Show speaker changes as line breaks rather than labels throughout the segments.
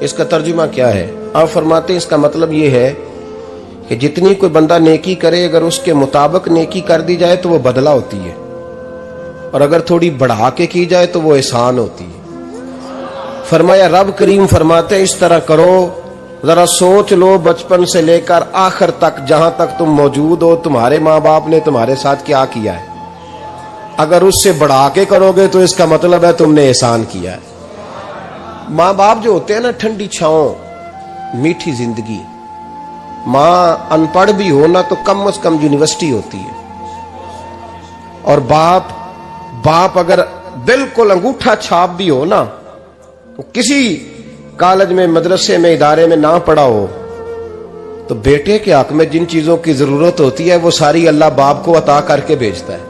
اس کا ترجمہ کیا ہے؟ آپ فرماتے ہیں اس کا مطلب یہ ہے کہ جتنی کوئی بندہ نیکی کرے اگر اس کے مطابق نیکی کر دی جائے تو وہ بدلہ ہوتی ہے، اور اگر تھوڑی بڑھا کے کی جائے تو وہ احسان ہوتی ہے۔ فرمایا رب کریم فرماتے ہیں اس طرح کرو، ذرا سوچ لو بچپن سے لے کر آخر تک جہاں تک تم موجود ہو تمہارے ماں باپ نے تمہارے ساتھ کیا کیا ہے، اگر اس سے بڑھا کے کرو گے تو اس کا مطلب ہے تم نے احسان کیا ہے۔ ماں باپ جو ہوتے ہیں نا، ٹھنڈی چھاؤں، میٹھی زندگی، ماں ان پڑھ بھی ہو نا تو کم از کم یونیورسٹی ہوتی ہے، اور باپ اگر بالکل انگوٹھا چھاپ بھی ہو نا، کسی کالج میں مدرسے میں ادارے میں نہ پڑھا ہو، تو بیٹے کے حق میں جن چیزوں کی ضرورت ہوتی ہے وہ ساری اللہ باپ کو عطا کر کے بھیجتا ہے۔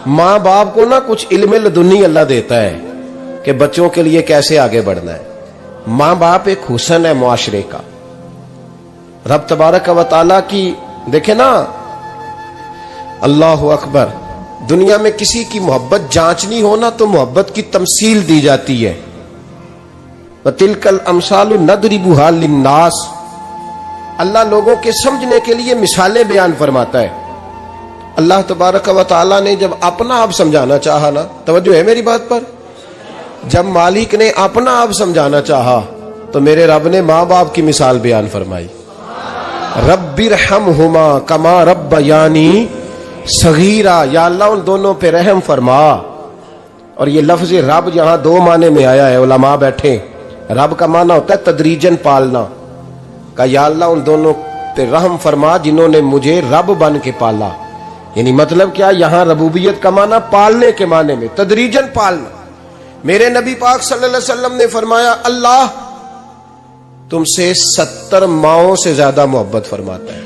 ماں باپ کو نا کچھ علم لدنی اللہ دیتا ہے کہ بچوں کے لیے کیسے آگے بڑھنا ہے۔ ماں باپ ایک حسن ہے معاشرے کا۔ رب تبارک و تعالیٰ کی دیکھیں نا، اللہ اکبر، دنیا میں کسی کی محبت جانچنی ہونا تو محبت کی تمثیل دی جاتی ہے۔ وَتِلْكَ الْأَمْثَالُ نَضْرِبُهَا لِلنَّاسِ، اللہ لوگوں کے سمجھنے کے لیے مثالیں بیان فرماتا ہے۔ اللہ تبارک و تعالیٰ نے جب اپنا آپ سمجھانا چاہا نا، توجہ ہے میری بات پر، جب مالک نے اپنا آپ سمجھانا چاہا تو میرے رب نے ماں باپ کی مثال بیان فرمائی، رب ارحمہما کما ربیانی صغیرا، یا اللہ ان دونوں پہ رحم فرما۔ اور یہ لفظ رب یہاں دو معنی میں آیا ہے، علماء بیٹھے، رب کا معنی ہوتا ہے تدریجن پالنا، کہ یا اللہ ان دونوں پہ رحم فرما جنہوں نے مجھے رب بن کے پالا۔ یعنی مطلب کیا، یہاں ربوبیت کا معنی پالنے کے معنی میں، تدریجن پالنا۔ میرے نبی پاک صلی اللہ علیہ وسلم نے فرمایا اللہ تم سے 70 ماؤں سے زیادہ محبت فرماتا ہے۔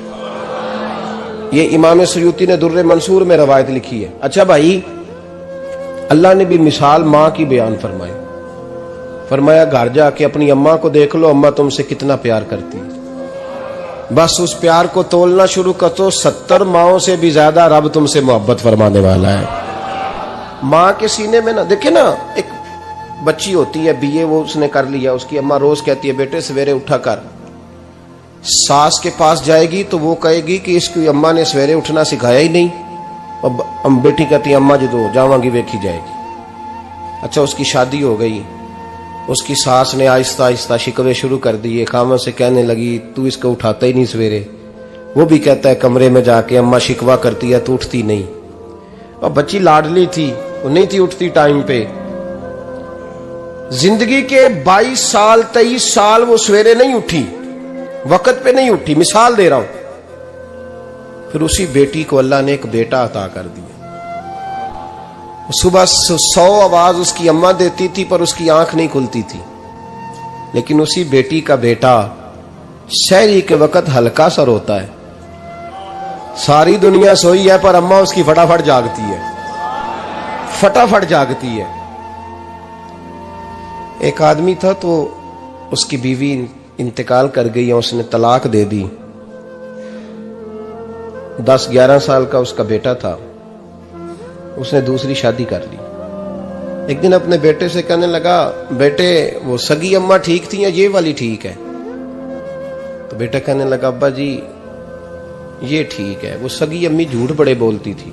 یہ امام سیوطی نے در منصور میں روایت لکھی ہے۔ اچھا بھائی، اللہ نے بھی مثال ماں کی بیان فرمائی، فرمایا گھر جا کے اپنی اماں کو دیکھ لو، اماں تم سے کتنا پیار کرتی ہے، بس اس پیار کو تولنا شروع کر تو 70 ماؤں سے بھی زیادہ رب تم سے محبت فرمانے والا ہے۔ ماں کے سینے میں نا، دیکھیں نا، ایک بچی ہوتی ہے BA، وہ اس نے کر لیا، اس کی اماں روز کہتی ہے بیٹے سویرے اٹھا کر، ساس کے پاس جائے گی تو وہ کہے گی کہ اس کی اماں نے سویرے اٹھنا سکھایا ہی نہیں، اور بیٹی کہتی ہے اماں جدو جاواں گی ویکھی جائے گی۔ اچھا اس کی شادی ہو گئی، اس کی ساس نے آہستہ آہستہ شکوے شروع کر دیے، خامن سے کہنے لگی تو اس کو اٹھاتا ہی نہیں سویرے، وہ بھی کہتا ہے کمرے میں جا کے اماں شکوہ کرتی ہے تو اٹھتی نہیں، اور بچی لاڈلی تھی، وہ نہیں تھی اٹھتی ٹائم پہ۔ زندگی کے 22 سال 23 سال وہ سویرے نہیں اٹھی، وقت پہ نہیں اٹھی، مثال دے رہا ہوں۔ پھر اسی بیٹی کو اللہ نے ایک بیٹا عطا کر دیا۔ صبح 100 آواز اس کی اماں دیتی تھی پر اس کی آنکھ نہیں کھلتی تھی، لیکن اسی بیٹی کا بیٹا سحری کے وقت ہلکا سا روتا ہے، ساری دنیا سوئی ہے پر اماں اس کی فٹافٹ جاگتی ہے، فٹافٹ جاگتی ہے۔ ایک آدمی تھا تو اس کی بیوی انتقال کر گئی اور اس نے طلاق دے دی، 10-11 سال کا اس کا بیٹا تھا، اس نے دوسری شادی کر لی۔ ایک دن اپنے بیٹے سے کہنے لگا بیٹے وہ سگی اماں ٹھیک تھی یا یہ والی ٹھیک ہے؟ تو بیٹا کہنے لگا ابا جی یہ ٹھیک ہے، وہ سگی امی جھوٹ بڑے بولتی تھی،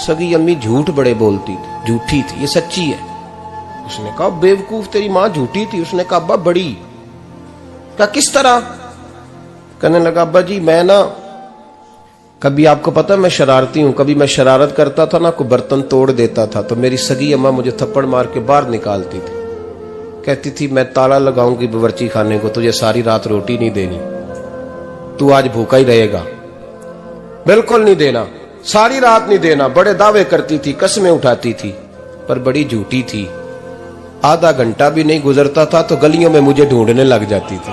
سگی امی جھوٹ بڑے بولتی تھی، جھوٹی تھی، یہ سچی ہے۔ اس نے کہا بیوقوف تیری ماں جھوٹی تھی؟ اس نے کہا ابا بڑی۔ کہا کس طرح؟ کہنے لگا ابا جی میں نا کبھی، آپ کو پتا میں شرارتی ہوں، کبھی میں شرارت کرتا تھا نا، کوئی برتن توڑ دیتا تھا تو میری سگی اماں مجھے تھپڑ مار کے باہر نکالتی تھی، کہتی تھی میں تالا لگاؤں گی باورچی خانے کو، تجھے ساری رات روٹی نہیں دینی، تو آج بھوکا ہی رہے گا، بالکل نہیں دینا، ساری رات نہیں دینا۔ بڑے دعوے کرتی تھی، قسمیں اٹھاتی تھی، پر بڑی جھوٹی تھی۔ آدھا گھنٹہ بھی نہیں گزرتا تھا تو گلیوں میں مجھے ڈھونڈنے لگ جاتی تھی،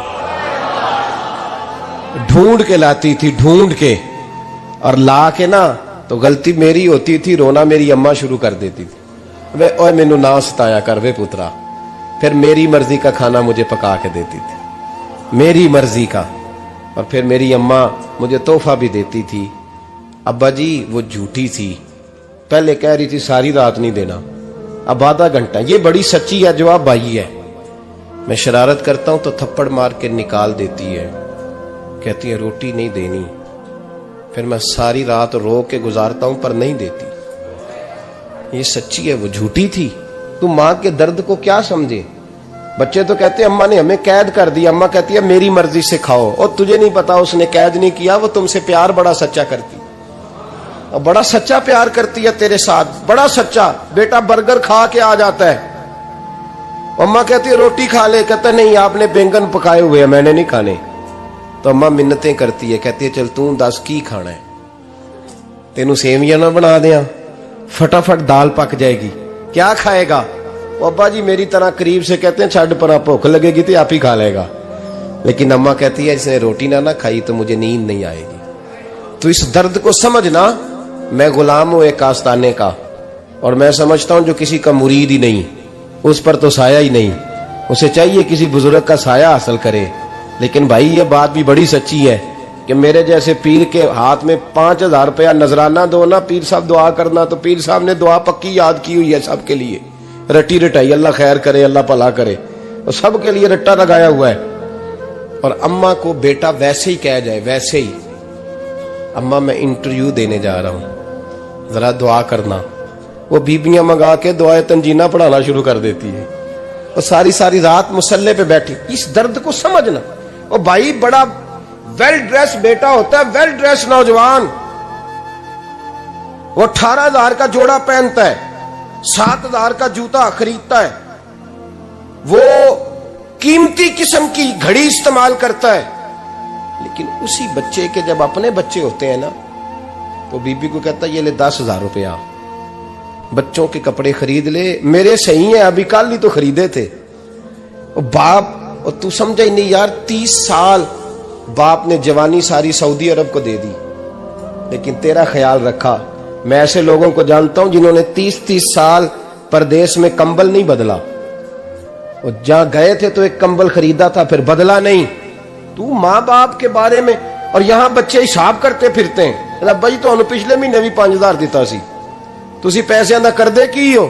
ڈھونڈ کے لاتی تھی، ڈھونڈ کے، اور لا کے نا تو غلطی میری ہوتی تھی، رونا میری اماں شروع کر دیتی تھی، وے اوے مینوں نہ ستایا کر وے پترا۔ پھر میری مرضی کا کھانا مجھے پکا کے دیتی تھی، میری مرضی کا، اور پھر میری اماں مجھے تحفہ بھی دیتی تھی۔ ابا جی وہ جھوٹی تھی، پہلے کہہ رہی تھی ساری رات نہیں دینا، اب آدھا گھنٹہ، یہ بڑی سچی ہے، جواب بھائی ہے۔ میں شرارت کرتا ہوں تو تھپڑ مار کے نکال دیتی ہے، کہتی ہے روٹی نہیں دینی، پھر میں ساری رات رو کے گزارتا ہوں پر نہیں دیتی۔ یہ سچی ہے، وہ جھوٹی تھی۔ تو ماں کے درد کو کیا سمجھے؟ بچے تو کہتے ہیں اماں نے ہمیں قید کر دیا، اماں کہتی ہے میری مرضی سے کھاؤ، اور تجھے نہیں پتا اس نے قید نہیں کیا، وہ تم سے پیار بڑا سچا کرتی، اور بڑا سچا پیار کرتی ہے تیرے ساتھ، بڑا سچا۔ بیٹا برگر کھا کے آ جاتا ہے، اماں کہتی ہے روٹی کھا لے، کہتا ہے نہیں آپ نے بینگن پکائے ہوئے ہیں میں نے نہیں کھانے، تو اماں منتیں کرتی ہے، کہتی ہے چل توں دس کی کھانا ہے، تینوں سیویاں نہ بنا دیاں، فٹافٹ دال پک جائے گی، کیا کھائے گا؟ وہ ابا جی میری طرح قریب سے کہتے ہیں چھڈ پرا بھوک لگے گی تو آپ ہی کھا لے گا، لیکن اماں کہتی ہے اس نے روٹی نہ کھائی تو مجھے نیند نہیں آئے گی۔ تو اس درد کو سمجھنا، میں غلام ہوں ایک آستانے کا، اور میں سمجھتا ہوں جو کسی کا مرید ہی نہیں اس پر تو سایہ ہی نہیں، اسے چاہیے کسی بزرگ کا سایہ حاصل کرے۔ لیکن بھائی یہ بات بھی بڑی سچی ہے کہ میرے جیسے پیر کے ہاتھ میں 5000 روپیہ نذرانہ دو نا، پیر صاحب دعا کرنا، تو پیر صاحب نے دعا پکی یاد کی ہوئی ہے سب کے لیے، رٹی رٹائی، اللہ خیر کرے اللہ بھلا کرے، اور سب کے لیے رٹا لگایا ہوا ہے۔ اور اماں کو بیٹا ویسے ہی کہہ جائے، ویسے ہی اماں میں انٹرویو دینے جا رہا ہوں ذرا دعا کرنا، وہ بیبیاں منگا کے دعائے تنجینہ پڑھانا شروع کر دیتی ہے، اور ساری ساری رات مسلح پہ بیٹھی۔ اس درد کو سمجھنا۔ اور بھائی بڑا ویل ڈریس بیٹا ہوتا ہے، ویل ڈریس نوجوان، وہ 18,000 کا جوڑا پہنتا ہے، 7,000 کا جوتا خریدتا ہے، وہ قیمتی قسم کی گھڑی استعمال کرتا ہے، لیکن اسی بچے کے جب اپنے بچے ہوتے ہیں نا تو بی بی کو کہتا ہے یہ لے 10,000 روپیہ، بچوں کے کپڑے خرید لے، میرے صحیح ہیں ابھی کل ہی تو خریدے تھے۔ اور باپ، اور تو سمجھا ہی نہیں یار، 30 سال باپ نے جوانی ساری سعودی عرب کو دے دی، لیکن تیرا خیال رکھا۔ میں ایسے لوگوں کو جانتا ہوں جنہوں نے 30 سال پردیس میں کمبل نہیں بدلا، اور جہاں گئے تھے تو ایک کمبل خریدا تھا پھر بدلا نہیں۔ تو ماں باپ کے بارے میں، اور یہاں بچے حساب کرتے پھرتے ہیں، ابا جی تو پچھلے مہینے بھی 5,000 دیتا سی، تسی پیسے نہ کر دے کی ہو،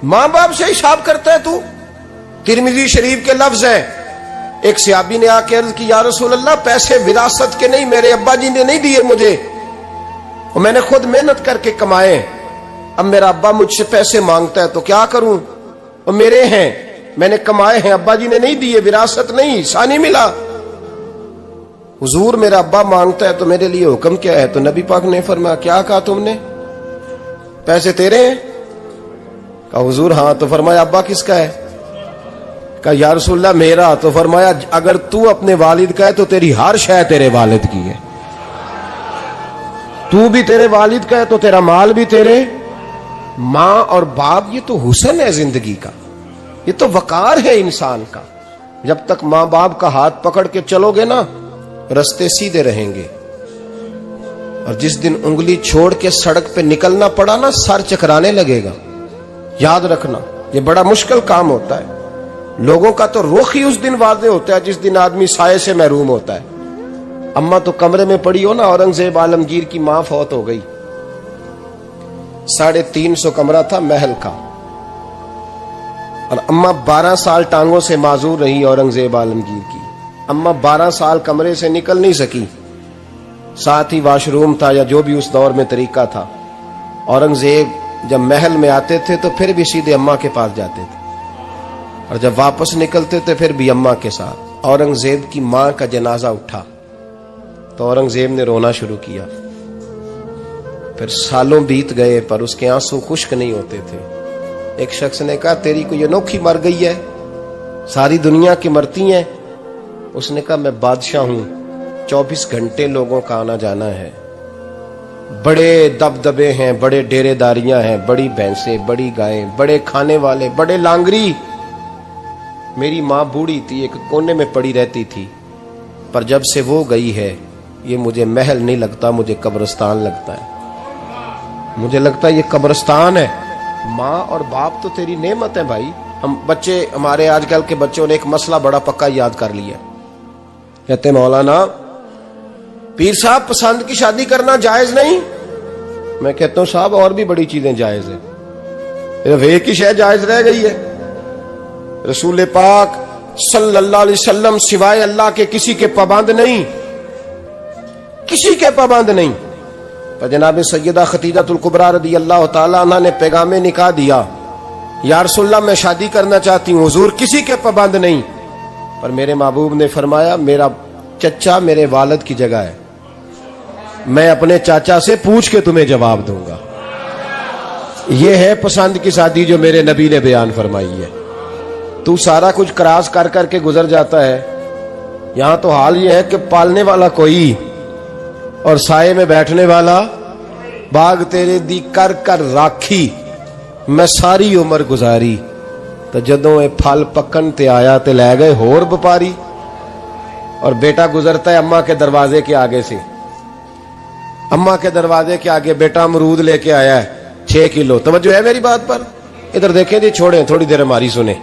ماں باپ سے حساب کرتا ہے تو۔ ترمذی شریف کے لفظ ہیں، ایک صحابی نے آ کے عرض کی یا رسول اللہ پیسے وراثت کے نہیں، میرے ابا جی نے نہیں دیے مجھے، اور میں نے خود محنت کر کے کمائے، اب میرا ابا مجھ سے پیسے مانگتا ہے تو کیا کروں، اور میرے ہیں میں نے کمائے ہیں، ابا جی نے نہیں دیے، وراثت نہیں، حصہ نہیں ملا۔ حضور میرا ابا مانگتا ہے تو میرے لیے حکم کیا ہے؟ تو نبی پاک نے فرمایا کیا کہا تم نے؟ پیسے تیرے ہیں؟ کہا حضور ہاں۔ تو فرمایا ابا کس کا ہے؟ کہا یا رسول اللہ میرا۔ تو فرمایا اگر تو اپنے والد کا ہے تو تیری ہر شے تیرے والد کی ہے، تو بھی تیرے والد کا ہے تو تیرا مال بھی تیرے۔ ماں اور باپ یہ تو حسن ہے زندگی کا، یہ تو وقار ہے انسان کا۔ جب تک ماں باپ کا ہاتھ پکڑ کے چلو گے نا رستے سیدھے رہیں گے، اور جس دن انگلی چھوڑ کے سڑک پہ نکلنا پڑا نا سر چکرانے لگے گا۔ یاد رکھنا یہ بڑا مشکل کام ہوتا ہے، لوگوں کا تو رخ ہی اس دن واضح ہوتا ہے جس دن آدمی سائے سے محروم ہوتا ہے۔ اماں تو کمرے میں پڑی ہو نا، اورنگزیب عالمگیر کی ماں فوت ہو گئی، 350 کمرہ تھا محل کا، اور اماں 12 سال ٹانگوں سے معذور رہی اورنگزیب عالمگیر کی۔ اماں 12 سال کمرے سے نکل نہیں سکی، ساتھ ہی واش روم تھا یا جو بھی اس دور میں طریقہ تھا۔ اورنگزیب جب محل میں آتے تھے تو پھر بھی سیدھے اماں کے پاس جاتے تھے، اور جب واپس نکلتے تھے پھر بھی اماں کے ساتھ۔ اورنگزیب کی ماں کا جنازہ اٹھا تو اورنگزیب نے رونا شروع کیا، پھر سالوں بیت گئے پر اس کے آنسو خشک نہیں ہوتے تھے۔ ایک شخص نے کہا تیری کوئی انوکھی مر گئی ہے، ساری دنیا کی مرتی ہیں؟ اس نے کہا میں بادشاہ ہوں، 24 گھنٹے لوگوں کا آنا جانا ہے، بڑے دبدبے ہیں، بڑے ڈیرے داریاں ہیں، بڑی بھینسیں، بڑی گائیں، بڑے کھانے والے، بڑے لانگری۔ میری ماں بوڑھی تھی، ایک کونے میں پڑی رہتی تھی، پر جب سے وہ گئی ہے یہ مجھے محل نہیں لگتا، مجھے قبرستان لگتا ہے، مجھے لگتا ہے یہ قبرستان ہے۔ ماں اور باپ تو تیری نعمت ہے بھائی۔ ہم بچے، ہمارے آج کل کے بچوں نے ایک مسئلہ بڑا پکا یاد کر لیا، کہتے مولانا پیر صاحب پسند کی شادی کرنا جائز نہیں؟ میں کہتا ہوں صاحب اور بھی بڑی چیزیں جائز ہیں، ایک ہی شے جائز رہ گئی ہے۔ رسول پاک صلی اللہ علیہ وسلم سوائے اللہ کے کسی کے پابند نہیں، کسی کے پابند نہیں۔ پر جناب سیدہ خدیجہ الکبریٰ رضی اللہ تعالیٰ عنہ نے پیغام نکاح دیا، یا رسول اللہ میں شادی کرنا چاہتی ہوں، حضور کسی کے پابند نہیں۔ پر میرے محبوب نے فرمایا میرا چچا میرے والد کی جگہ ہے، میں اپنے چاچا سے پوچھ کے تمہیں جواب دوں گا۔ یہ ہے پسند کی شادی جو میرے نبی نے بیان فرمائی ہے۔ تو سارا کچھ کراس کر کر کے گزر جاتا ہے، یہاں تو حال یہ ہے کہ پالنے والا کوئی اور سائے میں بیٹھنے والا، باغ تیرے دی کر کر راکھی میں ساری عمر گزاری، تو جدوں اے پھل پکن تے آیا تے لے گئے ہور بپاری۔ اور بیٹا گزرتا ہے اماں کے دروازے کے آگے سے، اماں کے دروازے کے آگے بیٹا امرود لے کے آیا ہے 6 کلو۔ توجہ ہے میری بات پر؟ ادھر دیکھیں جی، چھوڑیں تھوڑی دیر ہماری سنیں۔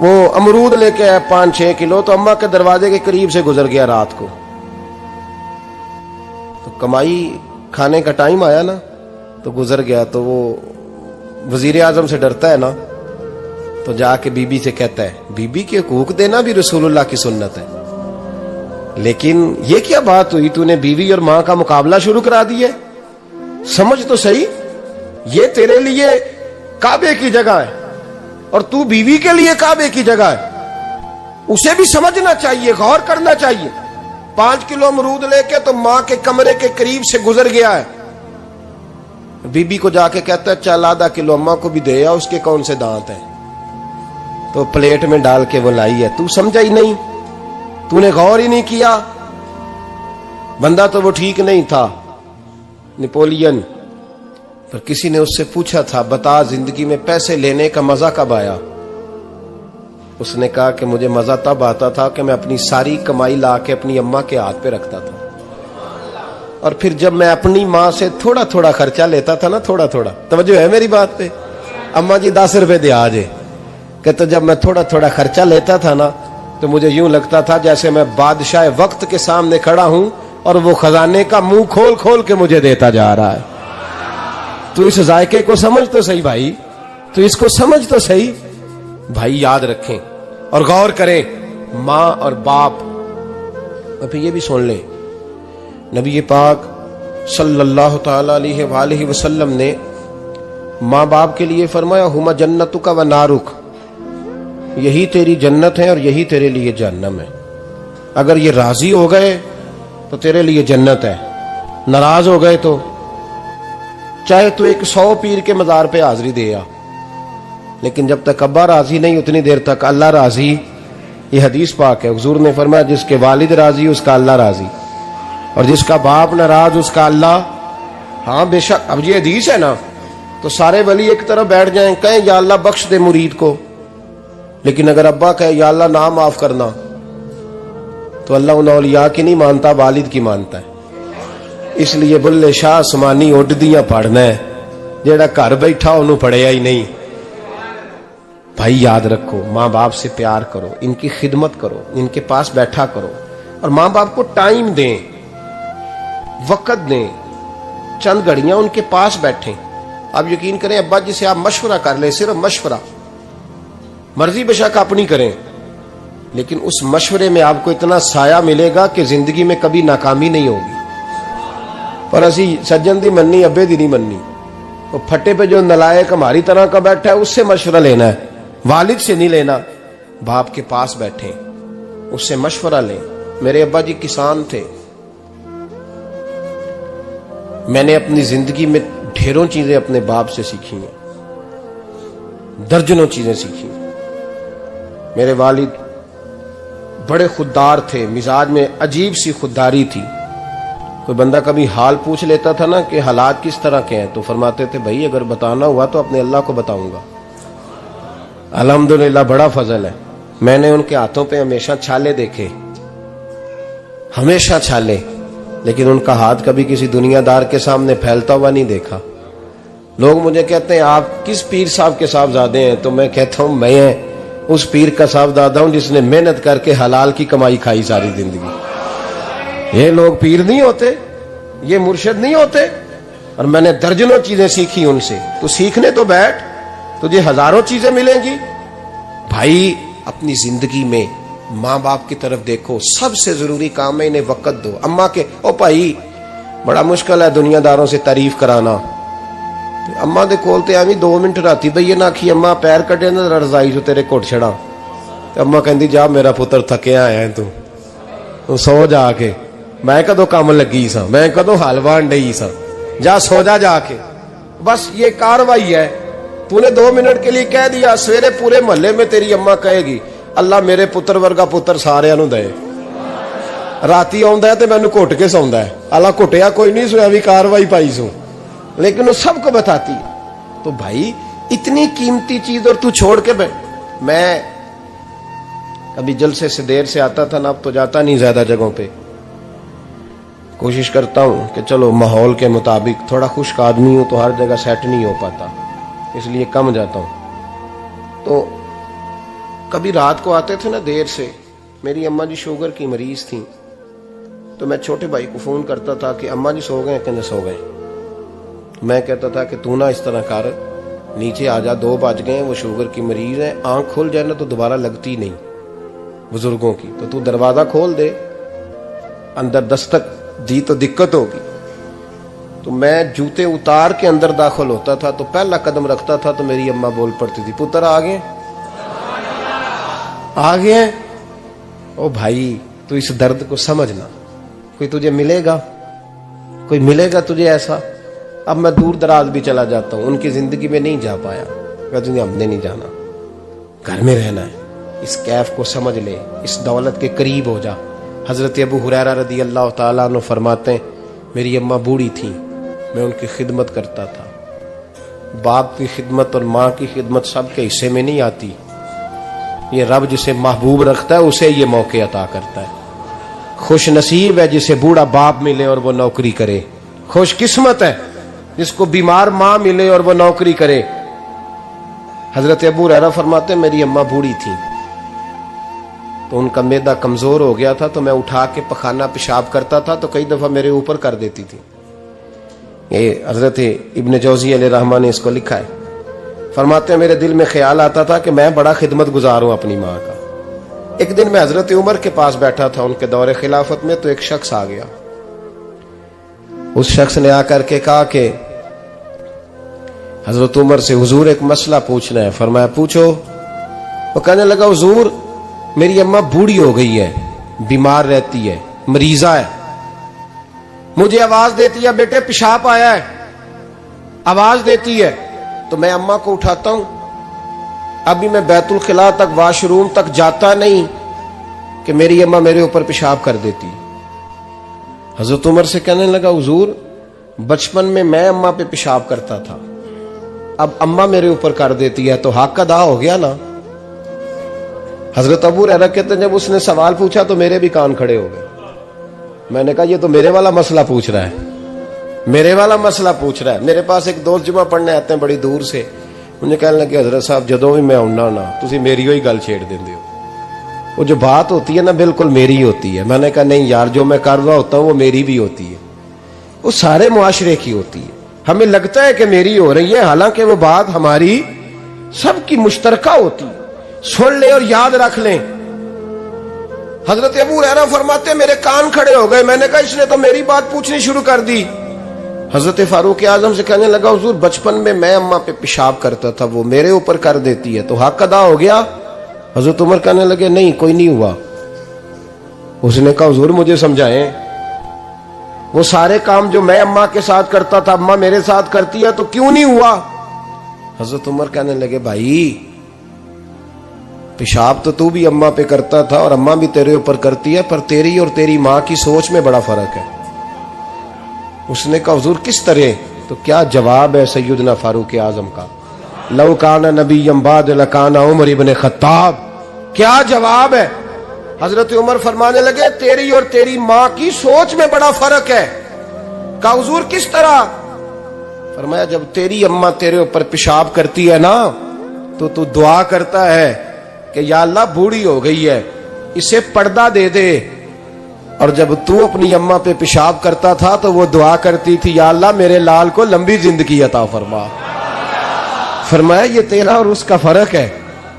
وہ امرود لے کے آیا 5-6 کلو، تو اماں کے دروازے کے قریب سے گزر گیا رات کو، تو کمائی کھانے کا ٹائم آیا نا، تو گزر گیا۔ تو وہ وزیر اعظم سے ڈرتا ہے نا، تو جا کے بی بی سے کہتا ہے بی بی کے حقوق دینا بھی رسول اللہ کی سنت ہے، لیکن یہ کیا بات ہوئی، تو نے بیوی اور ماں کا مقابلہ شروع کرا دی ہے؟ سمجھ تو صحیح، یہ تیرے لیے کعبے کی جگہ ہے اور تو بیوی کے لیے کعبے کی جگہ ہے، اسے بھی سمجھنا چاہیے، غور کرنا چاہیے۔ 5 کلو امرود لے کے تو ماں کے کمرے کے قریب سے گزر گیا ہے، بی بی کو جا کے کہتا ہے چل آدھا کلو اماں کو بھی دے آ، اس کے کون سے دانت ہیں، تو پلیٹ میں ڈال کے وہ لائی ہے۔ تو سمجھا ہی نہیں، تو نے غور ہی نہیں کیا۔ بندہ تو وہ ٹھیک نہیں تھا، نپولین، پر کسی نے اس سے پوچھا تھا بتا زندگی میں پیسے لینے کا مزہ کب آیا؟ اس نے کہا کہ مجھے مزہ تب آتا تھا کہ میں اپنی ساری کمائی لا کے اپنی اماں کے ہاتھ پہ رکھتا تھا، اور پھر جب میں اپنی ماں سے تھوڑا تھوڑا خرچہ لیتا تھا نا، تھوڑا تھوڑا، توجہ ہے میری بات پہ؟ اماں جی 10 روپے دے آجے، کہ تو جب میں تھوڑا تھوڑا خرچہ لیتا تھا نا، تو مجھے یوں لگتا تھا جیسے میں بادشاہ وقت کے سامنے کھڑا ہوں اور وہ خزانے کا منہ کھول کھول کے مجھے دیتا جا رہا ہے۔ تو اس ذائقے کو سمجھ تو صحیح بھائی، تو اس کو سمجھ تو صحیح بھائی، یاد رکھیں اور غور کریں۔ ماں اور باپ، اب یہ بھی سن لیں، نبی پاک صلی اللہ تعالی علیہ وآلہ وسلم نے ماں باپ کے لیے فرمایا ہما جنتک و نارک، یہی تیری جنت ہے اور یہی تیرے لیے جہنم ہے۔ اگر یہ راضی ہو گئے تو تیرے لیے جنت ہے، ناراض ہو گئے تو چاہے تو 100 پیر کے مزار پہ حاضری دے آ، لیکن جب تک ابا راضی نہیں اتنی دیر تک اللہ راضی۔ یہ حدیث پاک ہے، حضور نے فرمایا جس کے والد راضی اس کا اللہ راضی، اور جس کا باپ ناراض اس کا اللہ۔ ہاں بے شک، اب یہ حدیث ہے نا، تو سارے ولی ایک طرف بیٹھ جائیں، کہیں یا اللہ بخش دے مرید کو، لیکن اگر ابا کہے یا اللہ نام معاف کرنا، تو اللہ ان اولیاء کی نہیں مانتا، والد کی مانتا ہے۔ اس لیے بلے شاہ آسمانی اڈ دیاں پڑھنا ہے، جیڑا گھر بیٹھا انہوں پڑھیا ہی نہیں۔ بھائی یاد رکھو، ماں باپ سے پیار کرو، ان کی خدمت کرو، ان کے پاس بیٹھا کرو، اور ماں باپ کو ٹائم دیں، وقت دیں، چند گھڑیاں ان کے پاس بیٹھیں۔ آپ یقین کریں ابا جی سے آپ مشورہ کر لیں، صرف مشورہ، مرضی بے شک اپنی کریں، لیکن اس مشورے میں آپ کو اتنا سایہ ملے گا کہ زندگی میں کبھی ناکامی نہیں ہوگی۔ پر اسی سجن دی مننی ابے دی نہیں مننی، تو پھٹے پہ جو نلائق ہماری طرح کا بیٹھا ہے اس سے مشورہ لینا ہے، والد سے نہیں لینا۔ باپ کے پاس بیٹھیں، اس سے مشورہ لیں۔ میرے ابا جی کسان تھے، میں نے اپنی زندگی میں ڈھیروں چیزیں اپنے باپ سے سیکھی ہیں، درجنوں چیزیں سیکھی ہیں۔ میرے والد بڑے خوددار تھے، مزاج میں عجیب سی خودداری تھی۔ کوئی بندہ کبھی حال پوچھ لیتا تھا نا کہ حالات کس طرح کے ہیں، تو فرماتے تھے بھائی اگر بتانا ہوا تو اپنے اللہ کو بتاؤں گا۔ الحمدللہ بڑا فضل ہے، میں نے ان کے ہاتھوں پہ ہمیشہ چھالے دیکھے، ہمیشہ چھالے، لیکن ان کا ہاتھ کبھی کسی دنیا دار کے سامنے پھیلتا ہوا نہیں دیکھا۔ لوگ مجھے کہتے ہیں آپ کس پیر صاحب کے صاحبزادے ہیں، تو میں کہتا ہوں میں اس پیر کا صاحبزادہ ہوں جس نے محنت کر کے حلال کی کمائی کھائی ساری زندگی۔ یہ لوگ پیر نہیں ہوتے، یہ مرشد نہیں ہوتے، اور میں نے درجنوں چیزیں سیکھی ان سے۔ تو سیکھنے تو بیٹھ، تجھے ہزاروں چیزیں ملیں گی۔ بھائی اپنی زندگی میں ماں باپ کی طرف دیکھو. سب سے ضروری کام ہے انہیں وقت دو. اماں کے او بھائی بڑا مشکل ہے دنیا داروں سے تعریف کرانا. اماں دے کول تے ایویں 2 منٹ راتی بھئی نہ آکھی اماں پیر کٹے نہ رضائی جو تیرے گھٹ چھڑا. تے اماں کہندی جا میرا پتر تھکیا آیا ہے تو سو جا کے. میں کدو کام لگی سا, میں کدو حلوہ انڈئی سا, جا سو جا کے. بس یہ کاروائی ہے. تو نے 2 منٹ کے لیے کہہ دیا, سویرے پورے محلے میں تیری اماں کہے گی اللہ میرے پتر ورگا پتر سارے نو دے. راتی آندا ہے تے مینوں گھٹ کے سوندا ہے. اللہ گھٹیا کوئی نہیں سویا بھی کاروائی پائی سو, لیکن وہ سب کو بتاتی ہے. تو بھائی اتنی قیمتی چیز اور تو چھوڑ کے میں کبھی جلسے سے دیر سے آتا تھا نا, اب تو جاتا نہیں زیادہ جگہوں پہ. کوشش کرتا ہوں کہ چلو ماحول کے مطابق, تھوڑا خشک آدمی ہوں تو ہر جگہ سیٹ نہیں ہو پاتا, اس لیے کم جاتا ہوں. تو کبھی رات کو آتے تھے نا دیر سے, میری اماں جی شوگر کی مریض تھیں, تو میں چھوٹے بھائی کو فون کرتا تھا کہ اماں جی سو گئے کہ نہ سو گئے. میں کہتا تھا کہ تو نہ اس طرح کر, نیچے آ جا, 2 بج گئے, وہ شوگر کی مریض ہے, آنکھ کھل جائے نا تو دوبارہ لگتی نہیں بزرگوں کی, تو دروازہ کھول دے, اندر دستک دی تو دقت ہوگی. تو میں جوتے اتار کے اندر داخل ہوتا تھا, تو پہلا قدم رکھتا تھا تو میری اماں بول پڑتی تھی پتر آ گئے آ گئے. او بھائی تو اس درد کو سمجھنا, کوئی تجھے ملے گا, کوئی ملے گا تجھے ایسا. اب میں دور دراز بھی چلا جاتا ہوں, ان کی زندگی میں نہیں جا پایا, کہتے ہیں ہم نے نہیں جانا, گھر میں رہنا ہے. اس کیف کو سمجھ لے, اس دولت کے قریب ہو جا. حضرت ابو ہریرہ رضی اللہ تعالیٰ عنہ فرماتے ہیں میری اماں بوڑھی تھیں, میں ان کی خدمت کرتا تھا. باپ کی خدمت اور ماں کی خدمت سب کے حصے میں نہیں آتی. یہ رب جسے محبوب رکھتا ہے اسے یہ موقع عطا کرتا ہے. خوش نصیب ہے جسے بوڑھا باپ ملے اور وہ نوکری کرے. خوش قسمت ہے جس کو بیمار ماں ملے اور وہ نوکری کرے. حضرت ابو ہریرہ فرماتے ہیں میری اماں بوڑھی تھی تو ان کا معدہ کمزور ہو گیا تھا, تو میں اٹھا کے پخانہ پیشاب کرتا تھا تو کئی دفعہ میرے اوپر کر دیتی تھی. یہ حضرت ابن جوزی علیہ رحمہ نے اس کو لکھا ہے. فرماتے ہیں میرے دل میں خیال آتا تھا کہ میں بڑا خدمت گزار ہوں اپنی ماں کا. ایک دن میں حضرت عمر کے پاس بیٹھا تھا ان کے دور خلافت میں, تو ایک شخص آ گیا. اس شخص نے آ کر کے کہا کہ حضرت عمر سے حضور ایک مسئلہ پوچھنا ہے. فرمایا پوچھو. وہ کہنے لگا حضور میری اماں بوڑھی ہو گئی ہے, بیمار رہتی ہے, مریضہ ہے, مجھے آواز دیتی ہے بیٹے پیشاب آیا ہے, آواز دیتی ہے تو میں اماں کو اٹھاتا ہوں. ابھی میں بیت الخلاء تک, واش روم تک جاتا نہیں کہ میری اماں میرے اوپر پیشاب کر دیتی. حضرت عمر سے کہنے لگا حضور بچپن میں اماں پہ پیشاب کرتا تھا, اب اماں میرے اوپر کر دیتی ہے تو حق ادا ہو گیا نا. حضرت ابو ہریرہ کہتے ہیں جب اس نے سوال پوچھا تو میرے بھی کان کھڑے ہو گئے. میں نے کہا یہ تو میرے والا مسئلہ پوچھ رہا ہے, میرے والا مسئلہ پوچھ رہا ہے. میرے پاس ایک دوست جمعہ پڑھنے آتے ہیں بڑی دور سے, مجھے کہنے لگے حضرت صاحب جدوں بھی میں آنا نا تسی میری ہوئی گل چھیڑ دیندے ہو, وہ جو بات ہوتی ہے نا بالکل میری ہوتی ہے. میں نے کہا نہیں یار جو میں کر رہا ہوتا ہوں وہ میری بھی ہوتی ہے, وہ سارے معاشرے کی ہوتی ہے. ہمیں لگتا ہے کہ میری ہو رہی ہے, حالانکہ وہ بات ہماری سب کی مشترکہ ہوتی ہے. سن لے اور یاد رکھ لیں. حضرت ابو ہریرہ فرماتے میرے کان کھڑے ہو گئے. میں نے کہا اس نے تو میری بات پوچھنی شروع کر دی. حضرت فاروق اعظم سے کہنے لگا حضور بچپن میں اماں پہ پیشاب کرتا تھا, وہ میرے اوپر کر دیتی ہے تو حق ادا ہو گیا. حضرت عمر کہنے لگے نہیں کوئی نہیں ہوا. اس نے کہا حضور مجھے سمجھائیں, وہ سارے کام جو میں اماں کے ساتھ کرتا تھا اماں میرے ساتھ کرتی ہے تو کیوں نہیں ہوا. حضرت عمر کہنے لگے بھائی پیشاب تو بھی اماں پہ کرتا تھا اور اماں بھی تیرے اوپر کرتی ہے, پر تیری اور تیری ماں کی سوچ میں بڑا فرق ہے. اس نے کہا حضور کس طرح؟ تو کیا جواب ہے سیدنا فاروق اعظم کا, لو کان نبی بعد لکان عمر ابن خطاب. کیا جواب ہے. حضرت عمر فرمانے لگے تیری اور تیری ماں کی سوچ میں بڑا فرق ہے. کہا حضور کس طرح؟ فرمایا جب تیری اماں تیرے اوپر پیشاب کرتی ہے نا تو دعا کرتا ہے کہ یا اللہ بوڑھی ہو گئی ہے اسے پردہ دے دے, اور جب تو اپنی اماں پہ پیشاب کرتا تھا تو وہ دعا کرتی تھی یا اللہ میرے لال کو لمبی زندگی عطا فرما. فرمایا یہ تیرا اور اس کا فرق ہے,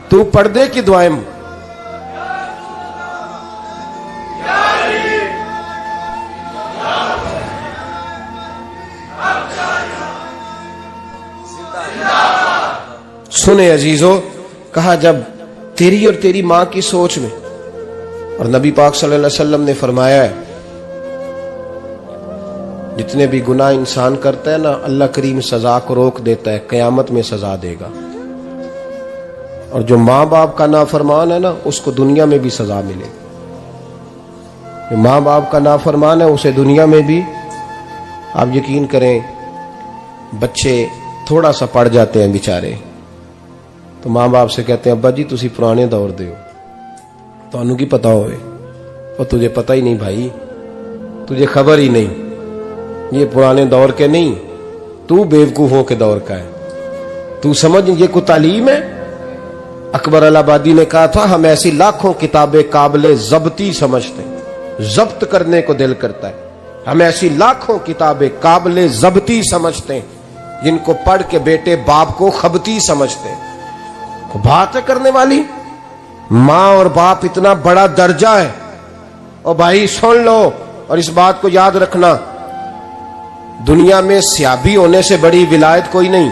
تو پردے کی دعائیں سنے عزیزو، کہا جب تیری اور تیری ماں کی سوچ میں، اور نبی پاک صلی اللہ علیہ وسلم نے فرمایا ہے جتنے بھی گناہ انسان کرتا ہے نا، اللہ کریم سزا کو روک دیتا ہے، قیامت میں سزا دے گا، اور جو ماں باپ کا نافرمان ہے نا اس کو دنیا میں بھی سزا ملے گی۔ جو ماں باپ کا نافرمان ہے اسے دنیا میں بھی، آپ یقین کریں بچے تھوڑا سا پڑ جاتے ہیں بیچارے تو ماں باپ سے کہتے ہیں ابا جی تسی پرانے دور دے ہو، تو انہوں کی پتا ہوئے، اور تجھے پتہ ہی نہیں بھائی، تجھے خبر ہی نہیں، یہ پرانے دور کے نہیں، تو بیوقوفوں کے دور کا ہے، تو سمجھ یہ کوئی تعلیم ہے؟ اکبر الہآبادی نے کہا تھا ہم ایسی لاکھوں کتابیں قابل ضبطی سمجھتے ہیں، ضبط کرنے کو دل کرتا ہے، ہم ایسی لاکھوں کتابیں قابل ضبطی سمجھتے ہیں جن کو پڑھ کے بیٹے باپ کو خبتی سمجھتے ہیں۔ بات ہے کرنے والی، ماں اور باپ اتنا بڑا درجہ ہے، اور بھائی سن لو اور اس بات کو یاد رکھنا، دنیا میں سیابی ہونے سے بڑی ولایت کوئی نہیں،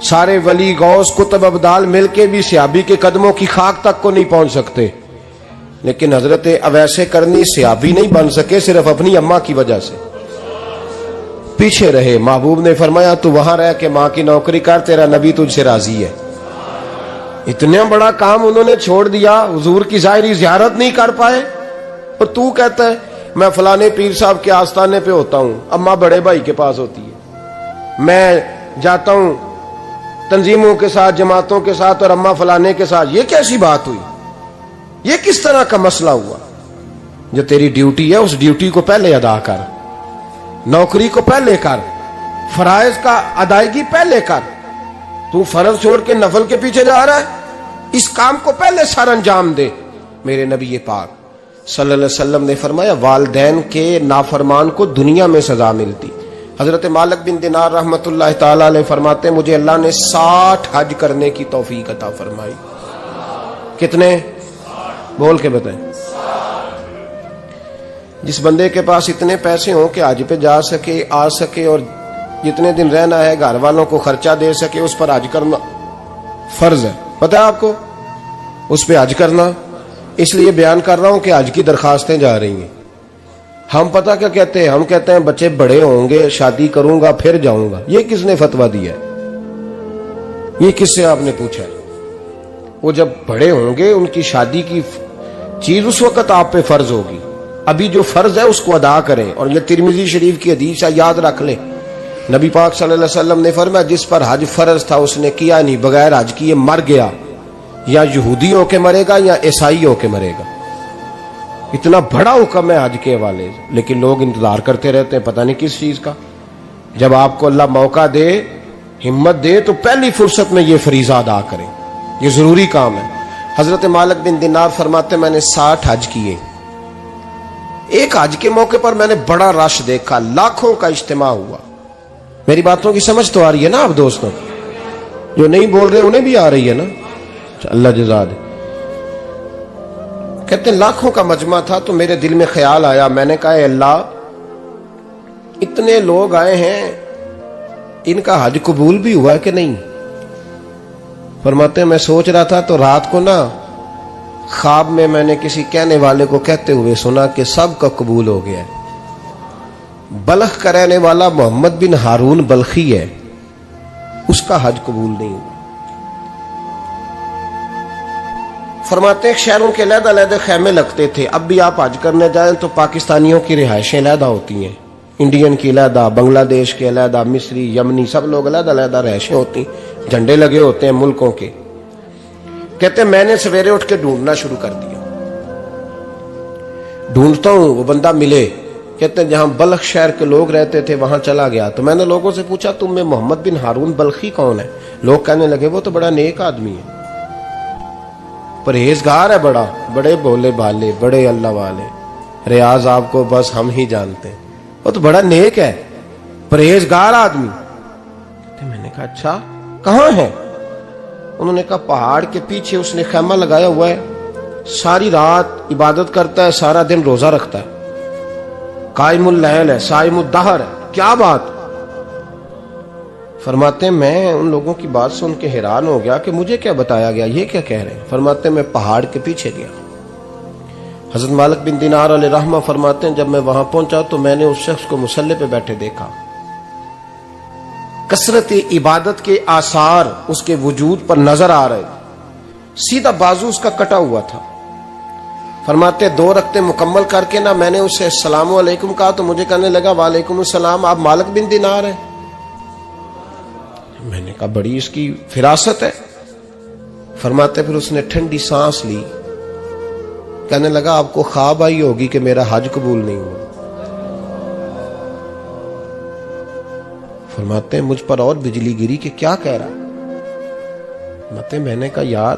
سارے ولی غوث کتب ابدال مل کے بھی سیابی کے قدموں کی خاک تک کو نہیں پہنچ سکتے، لیکن حضرت اویس کرنی سیابی نہیں بن سکے صرف اپنی اماں کی وجہ سے، پیچھے رہے۔ محبوب نے فرمایا تو وہاں رہ کے ماں کی نوکری کر، تیرا نبی تجھ سے راضی ہے۔ اتنا بڑا کام انہوں نے چھوڑ دیا، حضور کی ظاہری زیارت نہیں کر پائے، اور تو کہتا ہے میں فلانے پیر صاحب کے آستانے پہ ہوتا ہوں، اماں بڑے بھائی کے پاس ہوتی ہے، میں جاتا ہوں تنظیموں کے ساتھ جماعتوں کے ساتھ اور اماں فلانے کے ساتھ، یہ کیسی بات ہوئی؟ یہ کس طرح کا مسئلہ ہوا؟ جو تیری ڈیوٹی ہے اس ڈیوٹی کو پہلے ادا کر، نوکری کو پہلے کر، فرائض کا ادائیگی پہلے کر۔ تو فرض چھوڑ کے نفل کے پیچھے جا رہا ہے، اس کام کو پہلے سر انجام دے۔ میرے نبی پاک صلی اللہ علیہ وسلم نے فرمایا والدین کے نافرمان کو دنیا میں سزا ملتی۔ حضرت مالک بن دینار رحمت اللہ تعالی علیہ فرماتے ہیں مجھے اللہ نے 60 حج کرنے کی توفیق عطا فرمائی۔ کتنے؟ بول کے بتائیں۔ جس بندے کے پاس اتنے پیسے ہوں کہ حج پہ جا سکے، آ سکے، اور جتنے دن رہنا ہے گھر والوں کو خرچہ دے سکے، اس پر حج کرنا فرض ہے۔ پتہ ہے آپ کو اس پہ حج کرنا؟ اس لیے بیان کر رہا ہوں کہ حج کی درخواستیں جا رہی ہیں۔ ہم پتہ کیا کہتے ہیں؟ ہم کہتے ہیں بچے بڑے ہوں گے، شادی کروں گا پھر جاؤں گا۔ یہ کس نے فتویٰ دیا ہے؟ یہ کس سے آپ نے پوچھا ہے؟ وہ جب بڑے ہوں گے ان کی شادی کی چیز اس وقت آپ پہ فرض ہوگی، ابھی جو فرض ہے اس کو ادا کریں۔ اور یہ ترمذی شریف کی حدیث ہے، یاد رکھ لیں، نبی پاک صلی اللہ علیہ وسلم نے فرمایا جس پر حج فرض تھا اس نے کیا نہیں، بغیر حج کیے مر گیا، یا یہودی ہو کے مرے گا یا عیسائی ہو کے مرے گا۔ اتنا بڑا حکم ہے حج کے حوالے سے، لیکن لوگ انتظار کرتے رہتے ہیں پتہ نہیں کس چیز کا۔ جب آپ کو اللہ موقع دے، ہمت دے، تو پہلی فرصت میں یہ فریضہ ادا کریں، یہ ضروری کام ہے۔ حضرت مالک بن دینار فرماتے میں نے 60 حج کیے، ایک حج کے موقع پر میں نے بڑا رش دیکھا، لاکھوں کا اجتماع ہوا۔ میری باتوں کی سمجھ تو آ رہی ہے نا آپ دوستوں؟ جو نہیں بول رہے انہیں بھی آ رہی ہے نا؟ اللہ جزا دے۔ کہتے ہیں لاکھوں کا مجمع تھا، تو میرے دل میں خیال آیا، میں نے کہا اے اللہ اتنے لوگ آئے ہیں، ان کا حج قبول بھی ہوا ہے کہ نہیں؟ فرماتے ہیں میں سوچ رہا تھا تو رات کو نا خواب میں نے کسی کہنے والے کو کہتے ہوئے سنا کہ سب کا قبول ہو گیا ہے۔ بلخ کا رہنے والا محمد بن ہارون بلخی ہے، اس کا حج قبول نہیں ہوا۔ فرماتے ہیں شہروں کے علیحدہ علیحدہ خیمے لگتے تھے، اب بھی آپ حج کرنے جائیں تو پاکستانیوں کی رہائشیں علیحدہ ہوتی ہیں، انڈین کی علیحدہ، بنگلہ دیش کے علیحدہ، مصری، یمنی، سب لوگ علیحدہ علیحدہ رہائشیں ہوتی ہیں، جھنڈے لگے ہوتے ہیں ملکوں کے۔ کہتے ہیں میں نے سویرے اٹھ کے ڈھونڈنا شروع کر دیا، ڈھونڈتا ہوں وہ بندہ ملے۔ کہتے ہیں جہاں بلخ شہر کے لوگ رہتے تھے وہاں چلا گیا، تو میں نے لوگوں سے پوچھا تم میں محمد بن ہارون بلخی کون ہے؟ لوگ کہنے لگے وہ تو بڑا نیک آدمی ہے، پرہیزگار ہے، بڑے بولے بالے، بڑے اللہ والے، ریاض آپ کو بس ہم ہی جانتے ہیں، وہ تو بڑا نیک ہے، پرہیزگار آدمی۔ میں نے کہا اچھا کہاں ہے؟ انہوں نے کہا پہاڑ کے پیچھے اس نے خیمہ لگایا ہوا ہے، ساری رات عبادت کرتا ہے، سارا دن روزہ رکھتا ہے، قائم اللیل ہے، صائم الدہر ہے۔ کیا بات؟ فرماتے ہیں میں ان لوگوں کی بات سن کے حیران ہو گیا کہ مجھے کیا بتایا گیا، یہ کیا کہہ رہے ہیں؟ فرماتے ہیں میں پہاڑ کے پیچھے گیا. حضرت مالک بن دینار علیہ رحمہ فرماتے ہیں جب میں وہاں پہنچا تو میں نے اس شخص کو مصلی پہ بیٹھے دیکھا. کثرت عبادت کے آثار اس کے وجود پر نظر آ رہے. سیدھا بازو اس کا کٹا ہوا تھا. فرماتے 2 رکعتیں مکمل کر کے نا میں نے اسے السلام علیکم کہا تو مجھے کہنے لگا وعلیکم السلام، آپ مالک بن دینار ہیں؟ میں نے کہا بڑی اس کی فراست ہے. فرماتے پھر اس نے ٹھنڈی سانس لی، کہنے لگا آپ کو خواب آئی ہوگی کہ میرا حج قبول نہیں ہوا. فرماتے ہیں مجھ پر اور بجلی گری کہ کیا کہہ رہا. فرماتے میں نے کہا یار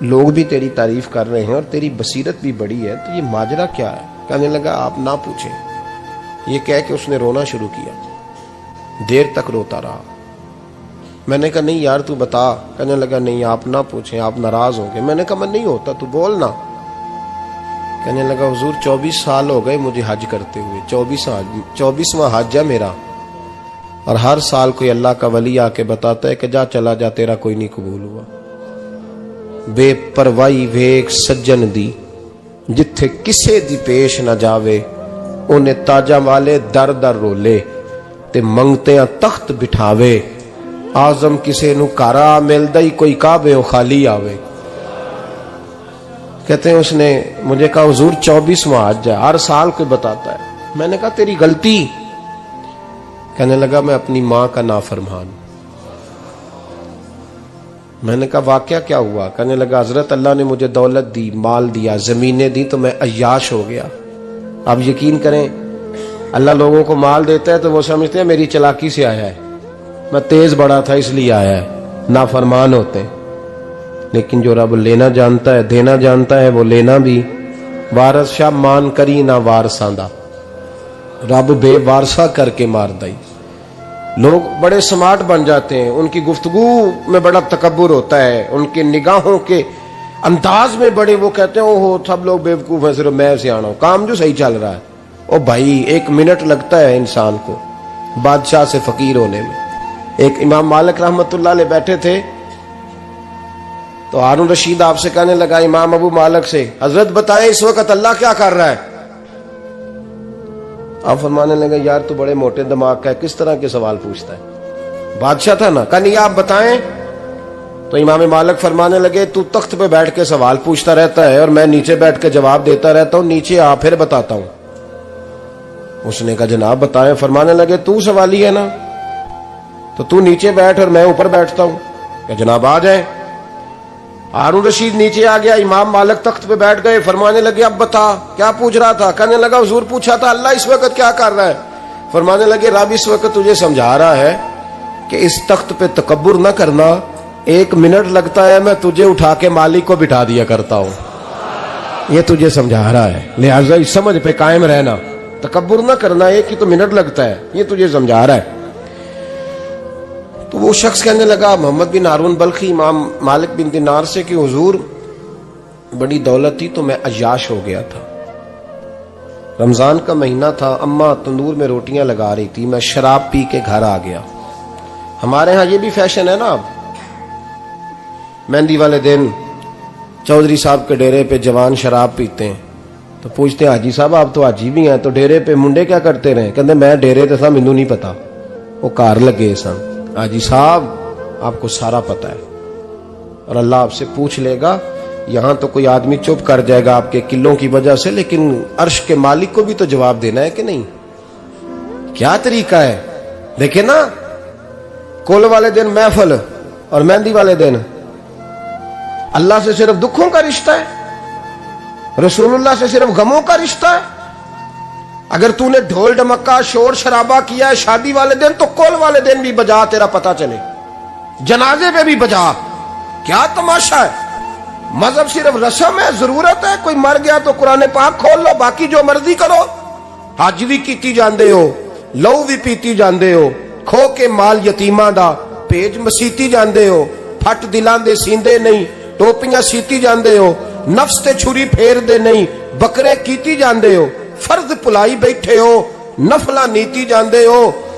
لوگ بھی تیری تعریف کر رہے ہیں اور تیری بصیرت بھی بڑی ہے، تو یہ ماجرا کیا ہے؟ کہنے لگا آپ نہ پوچھیں. یہ کہہ کے اس نے رونا شروع کیا. دیر تک روتا رہا. میں نے کہا نہیں یار تو بتا. کہنے لگا نہیں آپ نہ پوچھیں، آپ ناراض ہوں گے. میں نے کہا میں نہیں ہوتا، تو بولنا. کہنے لگا حضور 24 سال ہو گئے مجھے حج کرتے ہوئے، 24واں حج ہے میرا، اور ہر سال کوئی اللہ کا ولی آ کے بتاتا ہے کہ جا چلا جا تیرا کوئی نہیں قبول ہوا. بے پروائی ویک سجن دی جتھے کسے دی پیش نہ جاوے، انہیں تاجا والے در در رولے تے منگتیاں تخت بٹھاوے. آزم کسے نو کارا ملدا ہی کوئی کعبے او خالی آوے. کہتے ہیں اس نے مجھے کہا حضور 24واں حج ہے، ہر سال کوئی بتاتا ہے. میں نے کہا تیری غلطی. کہنے لگا میں اپنی ماں کا نافرمان. میں نے کہا واقعہ کیا ہوا؟ کہنے لگا حضرت اللہ نے مجھے دولت دی، مال دیا، زمینیں دی تو میں عیاش ہو گیا. آپ یقین کریں اللہ لوگوں کو مال دیتا ہے تو وہ سمجھتے ہیں میری چلاکی سے آیا ہے، میں تیز بڑا تھا اس لیے آیا ہے. نافرمان ہوتے ہیں. لیکن جو رب لینا جانتا ہے دینا جانتا ہے وہ لینا بھی. وارث شاہ مان کری نہ وارثاں دا، رب بے وارثہ کر کے مار دائی. لوگ بڑے سمارٹ بن جاتے ہیں، ان کی گفتگو میں بڑا تکبر ہوتا ہے، ان کے نگاہوں کے انداز میں بڑے وہ کہتے ہیں اوہ سب لوگ بیوقوف ہیں صرف میں سیاںا ہوں، کام جو صحیح چل رہا ہے. او بھائی 1 منٹ لگتا ہے انسان کو بادشاہ سے فقیر ہونے میں. ایک امام مالک رحمت اللہ علیہ بیٹھے تھے تو ہارون رشید آپ سے کہنے لگا امام ابو مالک سے حضرت بتائیں اس وقت اللہ کیا کر رہا ہے؟ آپ فرمانے لگے یار تو بڑے موٹے دماغ کا ہے، کس طرح کے سوال پوچھتا ہے؟ بادشاہ تھا نا. کہا نہیں آپ بتائیں. تو امام مالک فرمانے لگے تو تخت پہ بیٹھ کے سوال پوچھتا رہتا ہے اور میں نیچے بیٹھ کے جواب دیتا رہتا ہوں، نیچے آ پھر بتاتا ہوں. اس نے کہا جناب بتائیں. فرمانے لگے تو سوالی ہے نا، تو تو نیچے بیٹھ اور میں اوپر بیٹھتا ہوں. کہ جناب آ جائیں. ہارون رشید نیچے آ گیا، امام مالک تخت پہ بیٹھ گئے. فرمانے لگے اب بتا کیا پوچھ رہا تھا؟ کہنے لگا حضور پوچھا تھا اللہ اس وقت کیا کر رہا ہے. فرمانے لگے رب اس وقت تجھے سمجھا رہا ہے کہ اس تخت پہ تکبر نہ کرنا، 1 منٹ لگتا ہے میں تجھے اٹھا کے مالک کو بٹھا دیا کرتا ہوں. یہ تجھے سمجھا رہا ہے، لہٰذا اس سمجھ پہ قائم رہنا، تکبر نہ کرنا، 1 ہی تو منٹ لگتا ہے، یہ تجھے سمجھا رہا ہے. تو وہ شخص کہنے لگا محمد بن ہارون بلخی امام مالک بن دینار سے کہ حضور بڑی دولت تھی تو میں عیاش ہو گیا تھا. رمضان کا مہینہ تھا، اماں تندور میں روٹیاں لگا رہی تھی، میں شراب پی کے گھر آ گیا. ہمارے ہاں یہ بھی فیشن ہے نا، اب مہندی والے دن چودھری صاحب کے ڈیرے پہ جوان شراب پیتے ہیں تو پوچھتے ہیں حاجی صاحب آپ تو حاجی بھی ہیں تو ڈیرے پہ منڈے کیا کرتے رہے؟ کہتے میں ڈیرے تے تھا مینوں نہیں پتا، وہ کار لگے سن. حاجی صاحب آپ کو سارا پتا ہے اور اللہ آپ سے پوچھ لے گا. یہاں تو کوئی آدمی چپ کر جائے گا آپ کے قلوں کی وجہ سے، لیکن عرش کے مالک کو بھی تو جواب دینا ہے کہ نہیں؟ کیا طریقہ ہے؟ دیکھیں نا کل والے دن محفل اور مہندی والے دن اللہ سے صرف دکھوں کا رشتہ ہے، رسول اللہ سے صرف غموں کا رشتہ ہے. اگر تو نے ڈھول ڈمکا شور شرابہ کیا ہے شادی والے دن تو کل والے دن بھی بجا، تیرا پتہ چلے، جنازے پہ بھی بجا. کیا تماشا ہے؟ مذہب صرف رسم ہے، ضرورت ہے. کوئی مر گیا تو قرآن پاک کھول لو، باقی جو مرضی کرو. حج بھی کیتی جاندے ہو، لہو بھی پیتی جاندے ہو، کھو کے مال یتیماں دا پیج مسیتی جاندے ہو، پھٹ دلاں دے سیندے نہیں، ٹوپیاں سیتی جاندے ہو، نفس تے چھری پھیر دے نہیں، بکرے کیتی جاندے ہو، فرض پلائی بیٹھے ہو، نفلہ نیتی جاندے ہو.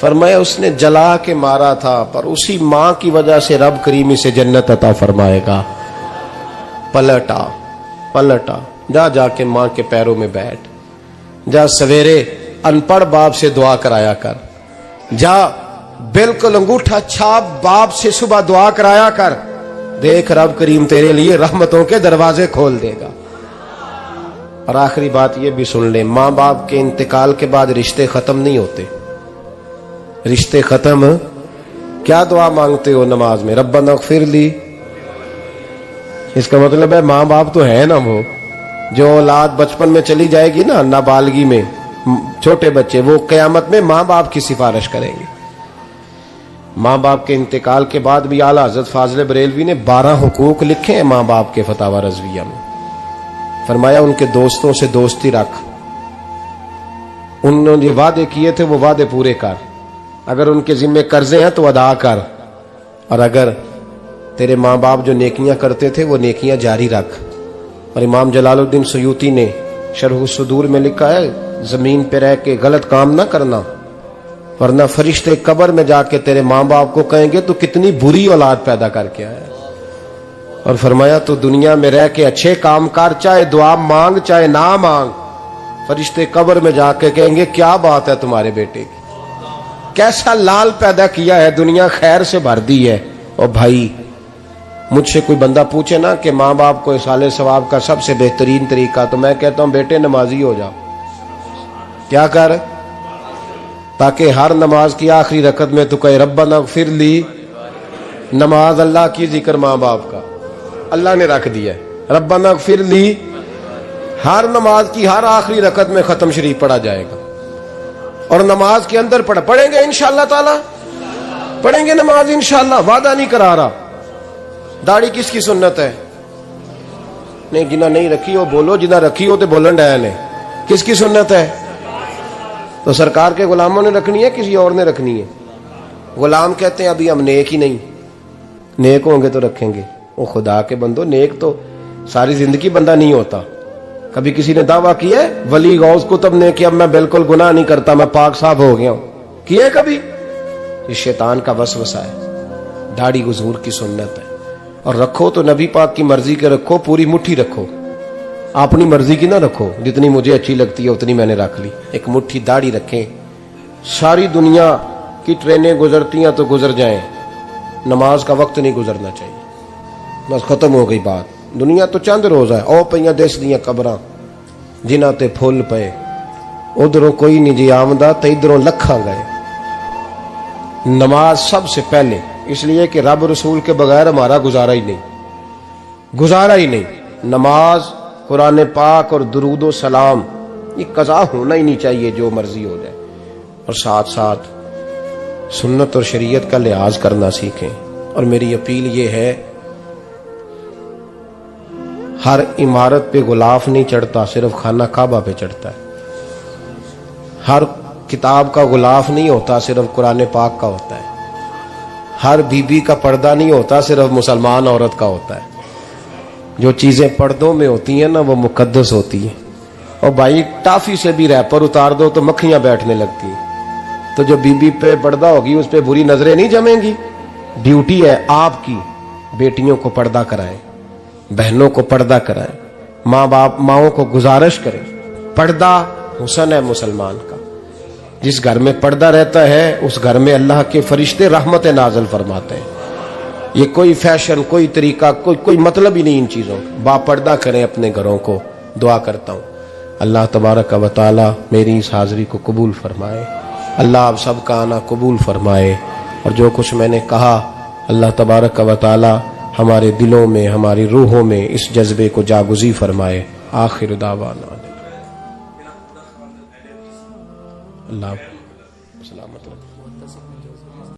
فرمایا اس نے جلا کے مارا تھا، پر اسی ماں کی وجہ سے رب کریم اسے جنت عطا فرمائے گا۔ پلٹا جا کے ماں کے پیروں میں بیٹھ، جا سویرے ان پڑھ باپ سے دعا کرایا کر، جا بالکل انگوٹھا چھاپ باپ سے صبح دعا کرایا کر، دیکھ رب کریم تیرے لیے رحمتوں کے دروازے کھول دے گا۔ اور آخری بات یہ بھی سن لیں، ماں باپ کے انتقال کے بعد رشتے ختم نہیں ہوتے۔ رشتے ختم کیا دعا مانگتے ہو نماز میں؟ ربنا اغفر لی، اس کا مطلب ہے ماں باپ تو ہے نا، وہ جو اولاد بچپن میں چلی جائے گی نا، نابالغی میں چھوٹے بچے، وہ قیامت میں ماں باپ کی سفارش کریں گے۔ ماں باپ کے انتقال کے بعد بھی اعلیٰ حضرت فاضل بریلوی نے 12 حقوق لکھے ہیں ماں باپ کے فتاوی رضویہ میں۔ فرمایا ان کے دوستوں سے دوستی رکھ، انہوں نے وعدے کیے تھے وہ وعدے پورے کر، اگر ان کے ذمہ قرضے ہیں تو ادا کر، اور اگر تیرے ماں باپ جو نیکیاں کرتے تھے وہ نیکیاں جاری رکھ۔ اور امام جلال الدین سیوطی نے شرح الصدور میں لکھا ہے، زمین پہ رہ کے غلط کام نہ کرنا، ورنہ فرشتے قبر میں جا کے تیرے ماں باپ کو کہیں گے تو کتنی بری اولاد پیدا کر کے آیا۔ اور فرمایا تو دنیا میں رہ کے اچھے کام کر، چاہے دعا مانگ چاہے نہ مانگ، فرشتے قبر میں جا کے کہیں گے کیا بات ہے تمہارے بیٹے کی، کیسا لال پیدا کیا ہے، دنیا خیر سے بھر دی ہے۔ اور بھائی مجھ سے کوئی بندہ پوچھے نا کہ ماں باپ کو اصالہ ثواب کا سب سے بہترین طریقہ، تو میں کہتا ہوں بیٹے نمازی ہو جاؤ۔ کیا کر؟ تاکہ ہر نماز کی آخری رکعت میں تو کہے ربنا اغفر لی۔ نماز اللہ کی، ذکر ماں باپ کا، اللہ نے رکھ دیا ہے ربنا اغفر لی، ہر نماز کی ہر آخری رکعت میں ختم شریف پڑھا جائے گا۔ اور نماز کے اندر پڑھیں گے انشاءاللہ تعالی، پڑھیں گے نماز انشاءاللہ، وعدہ نہیں کرا رہا۔ داڑھی کس کی سنت ہے؟ نہیں جنہ نہیں رکھی ہو بولو، جنہ رکھی ہو تو بولن ڈایا نے۔ کس کی سنت ہے؟ تو سرکار کے غلاموں نے رکھنی ہے کسی اور نے رکھنی ہے؟ غلام کہتے ہیں ابھی ہم نیک ہی نہیں، نیک ہوں گے تو رکھیں گے۔ وہ خدا کے بندو، نیک تو ساری زندگی بندہ نہیں ہوتا۔ کبھی کسی نے دعویٰ کیا ہے ولی غوث کتب نے کہ اب میں بالکل گناہ نہیں کرتا، میں پاک صاف ہو گیا ہوں؟ کیا ہے کبھی؟ یہ شیطان کا وسوسہ ہے۔ داڑھی حضور کی سنت ہے، اور رکھو تو نبی پاک کی مرضی کے رکھو، پوری مٹھی رکھو، اپنی مرضی کی نہ رکھو، جتنی مجھے اچھی لگتی ہے اتنی میں نے رکھ لی۔ ایک مٹھی داڑھی رکھیں، ساری دنیا کی ٹرینیں گزرتی ہیں تو گزر جائیں، نماز کا وقت نہیں گزرنا چاہیے، بس ختم ہو گئی بات۔ دنیا تو چند روز ہے، او پئیاں دس دیاں قبراں جنہاں تے پھول پئے، ادھروں کوئی نہیں جی آمدہ تے ادھروں لکھاں گئے۔ نماز سب سے پہلے، اس لیے کہ رب رسول کے بغیر ہمارا گزارا ہی نہیں۔ نماز، قرآن پاک اور درود و سلام، یہ قضا ہونا ہی نہیں چاہیے، جو مرضی ہو جائے۔ اور ساتھ ساتھ سنت اور شریعت کا لحاظ کرنا سیکھیں۔ اور میری اپیل یہ ہے، ہر عمارت پہ غلاف نہیں چڑھتا، صرف خانہ کعبہ پہ چڑھتا ہے۔ ہر کتاب کا غلاف نہیں ہوتا، صرف قرآن پاک کا ہوتا ہے۔ ہر بی بی کا پردہ نہیں ہوتا، صرف مسلمان عورت کا ہوتا ہے۔ جو چیزیں پردوں میں ہوتی ہیں نا وہ مقدس ہوتی ہیں۔ اور بھائی ٹافی سے بھی ریپر اتار دو تو مکھیاں بیٹھنے لگتی ہیں، تو جو بی بی پہ پردہ ہوگی اس پہ بری نظریں نہیں جمیں گی۔ ڈیوٹی ہے آپ کی، بیٹیوں کو پردہ کرائیں، بہنوں کو پردہ کرائیں، ماؤں کو گزارش کریں۔ پردہ حسن ہے مسلمان کا۔ جس گھر میں پردہ رہتا ہے اس گھر میں اللہ کے فرشتے رحمت نازل فرماتے ہیں۔ یہ کوئی فیشن، کوئی طریقہ، کوئی مطلب ہی نہیں ان چیزوں کا۔ با پردہ کریں اپنے گھروں کو۔ دعا کرتا ہوں اللہ تبارک و تعالی میری اس حاضری کو قبول فرمائے، اللہ آپ سب کا آنا قبول فرمائے، اور جو کچھ میں نے کہا اللہ تبارک و تعالی ہمارے دلوں میں، ہماری روحوں میں اس جذبے کو جاگزی فرمائے۔ آخر دعوانا اللہ سلامت رکھے۔